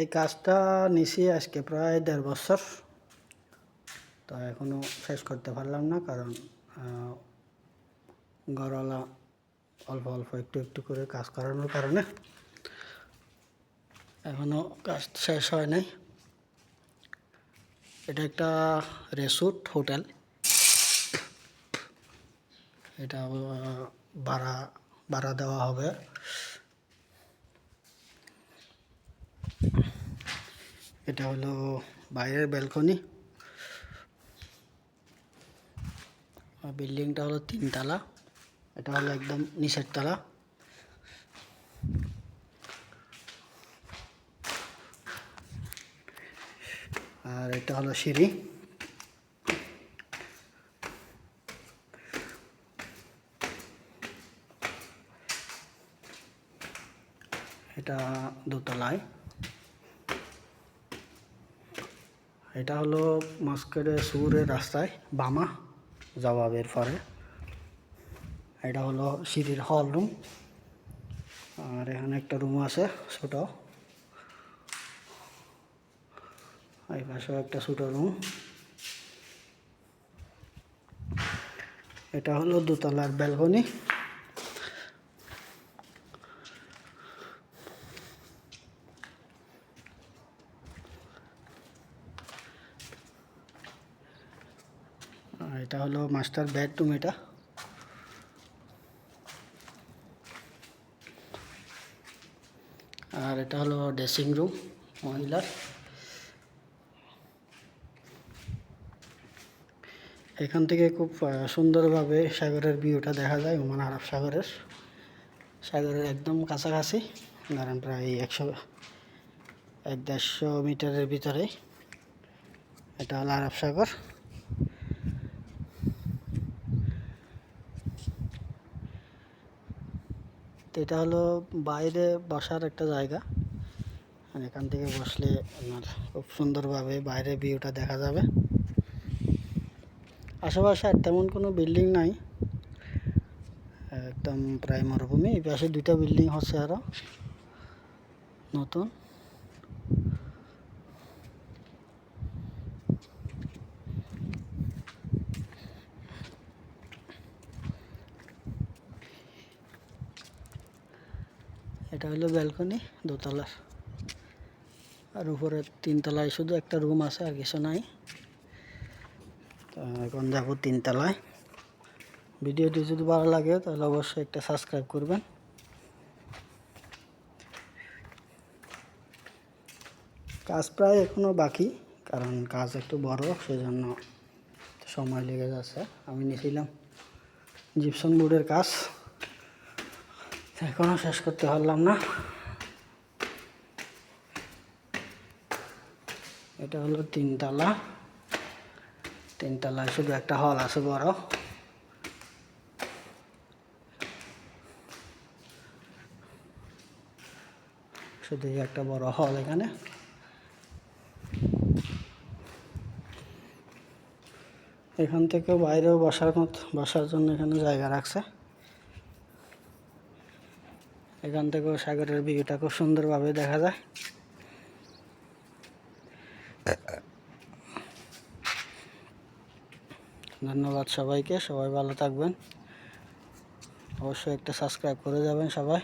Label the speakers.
Speaker 1: এই কাজটা নিছি আজকে প্রায় 1.5 বছর। তো এখনও শেষ করতে পারলাম না, কারণ ঘরওয়ালা অল্প অল্প একটু একটু করে কাজ করানোর কারণে এখনও কাজ শেষ হয় নাই। এটা একটা রিসোর্ট হোটেল। এটা ভাড়া দেওয়া হবে। এটা হলো বাইরের ব্যালকনি। বিল্ডিংটা হলো 3 তলা। এটা হলো একদম নিচের তলা। আর এটা হলো সিঁড়ি। এটা দোতলায়। এটা হলো মস্কের সুরের রাস্তায় বামা যাওয়া বের পরে। এটা হলো সিঁড়ির হল রুম। আর এখানে একটা রুম আছে ছোট। এই পাশেও একটা ছোট রুম। এটা হলো দোতলার ব্যালকনি। এটা হলো মাস্টার বেডরুম। এটা আর এটা হলো ড্রেসিং রুম মহিলার। এখান থেকে খুব সুন্দরভাবে সাগরের ভিউটা দেখা যায়। ওমান আরব সাগরের একদম কাছাকাছি, ধরেন প্রায় 100-150 মিটারের ভিতরে। এটা হলো আরব সাগর। তো এটা হলো বাইরে বসার একটা জায়গা। আর এখান থেকে বসলে আপনার খুব সুন্দরভাবে বাইরের ভিউটা দেখা যাবে। আশেপাশে আর তেমন কোনো বিল্ডিং নাই, একদম প্রায় মরুভূমি। এই পাশে 2টা বিল্ডিং হচ্ছে আরও নতুন। এটা হলো ব্যালকনি দোতলার। আর উপরে 3 তলায় শুধু একটা রুম আছে, আর কিছু নাই। তো এখন যাবো 3 তলায়। ভিডিওটি যদি ভালো লাগে তাহলে অবশ্যই একটা সাবস্ক্রাইব করবেন। কাজ প্রায় এখনও বাকি, কারণ কাজ একটু বড়, সেজন্য সময় লেগে যাচ্ছে। আমি নিয়েছিলাম জিপসন বোর্ডের কাজ, এখনও শেষ করতে পারলাম না। এটা হলো 3 তলা। 3 তলায় শুধু একটা হল আছে বড়। শুধু একটা বড় হল এখানে। এখান থেকে বাইরেও বসার জন্য এখানে জায়গা রাখছে। এখান থেকেও সাগরের ভিউটা খুব সুন্দরভাবে দেখা যায়। ধন্যবাদ সবাইকে। সবাই ভালো থাকবেন। অবশ্যই একটা সাবস্ক্রাইব করে যাবেন সবাই।